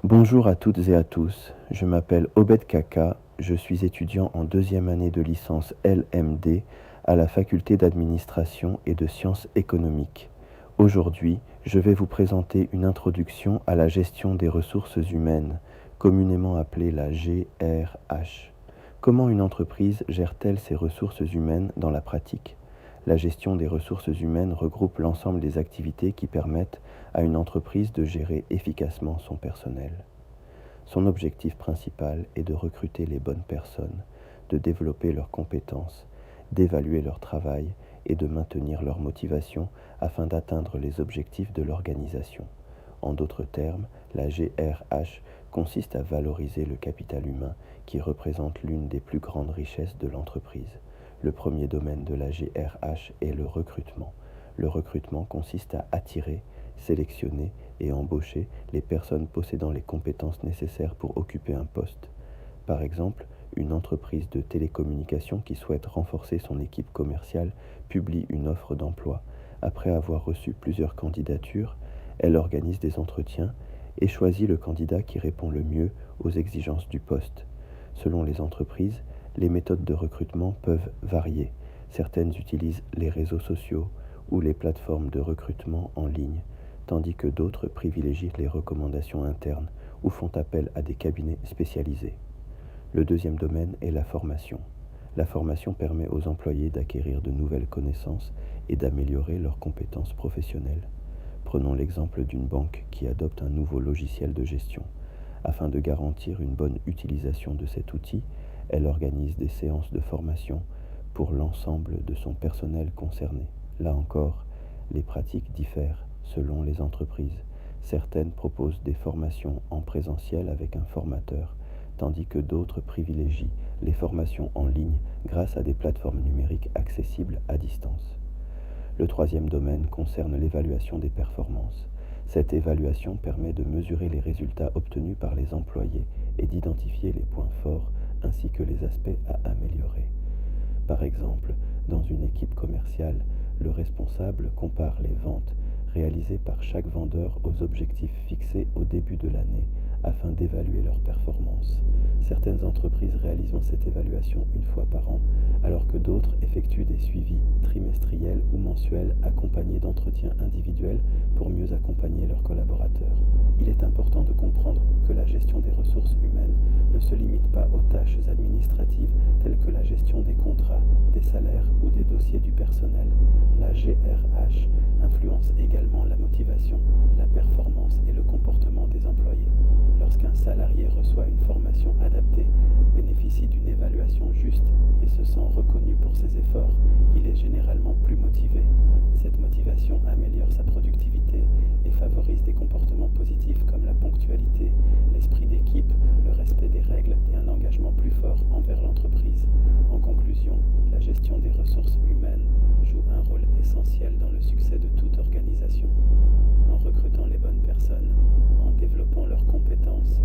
Bonjour à toutes et à tous, je m'appelle Obed Kaka, je suis étudiant en deuxième année de licence LMD à la faculté d'administration et de sciences économiques. Aujourd'hui, je vais vous présenter une introduction à la gestion des ressources humaines, communément appelée la GRH. Comment une entreprise gère-t-elle ses ressources humaines dans la pratique ? La gestion des ressources humaines regroupe l'ensemble des activités qui permettent à une entreprise de gérer efficacement son personnel. Son objectif principal est de recruter les bonnes personnes, de développer leurs compétences, d'évaluer leur travail et de maintenir leur motivation afin d'atteindre les objectifs de l'organisation. En d'autres termes, la GRH consiste à valoriser le capital humain qui représente l'une des plus grandes richesses de l'entreprise. Le premier domaine de la GRH est le recrutement. Le recrutement consiste à attirer, sélectionner et embaucher les personnes possédant les compétences nécessaires pour occuper un poste. Par exemple, une entreprise de télécommunications qui souhaite renforcer son équipe commerciale publie une offre d'emploi. Après avoir reçu plusieurs candidatures, elle organise des entretiens et choisit le candidat qui répond le mieux aux exigences du poste. Selon les entreprises, les méthodes de recrutement peuvent varier. Certaines utilisent les réseaux sociaux ou les plateformes de recrutement en ligne, tandis que d'autres privilégient les recommandations internes ou font appel à des cabinets spécialisés. Le deuxième domaine est la formation. La formation permet aux employés d'acquérir de nouvelles connaissances et d'améliorer leurs compétences professionnelles. Prenons l'exemple d'une banque qui adopte un nouveau logiciel de gestion. Afin de garantir une bonne utilisation de cet outil, elle organise des séances de formation pour l'ensemble de son personnel concerné. Là encore, les pratiques diffèrent selon les entreprises. Certaines proposent des formations en présentiel avec un formateur, tandis que d'autres privilégient les formations en ligne grâce à des plateformes numériques accessibles à distance. Le troisième domaine concerne l'évaluation des performances. Cette évaluation permet de mesurer les résultats obtenus par les employés et d'identifier les points forts ainsi que les aspects à améliorer. Par exemple, dans une équipe commerciale, le responsable compare les ventes réalisées par chaque vendeur aux objectifs fixés au début de l'année afin d'évaluer leur performance. Certaines entreprises réalisent cette évaluation une fois par an, alors que d'autres effectuent des suivis trimestriels ou mensuels accompagnés d'entretiens individuels pour mieux accompagner leurs collaborateurs. Il est important de comprendre que la gestion des ressources humaines ne se limite pas aux tâches administratives telles que la gestion des contrats, des salaires ou des dossiers du personnel. La GRH influence également la motivation, la performance et le comportement des employés. Lorsqu'un salarié reçoit une formation adaptée, bénéficie d'une évaluation juste et se sent reconnu pour ses efforts, il est généralement plus motivé. Cette motivation améliore sa productivité et favorise des comportements positifs comme la ponctualité, l'esprit d'équipe, le respect des règles et un engagement plus fort envers l'entreprise. En conclusion, la gestion des ressources humaines joue un rôle essentiel dans le succès de toute organisation. En recrutant les bonnes personnes, en développant leurs compétences,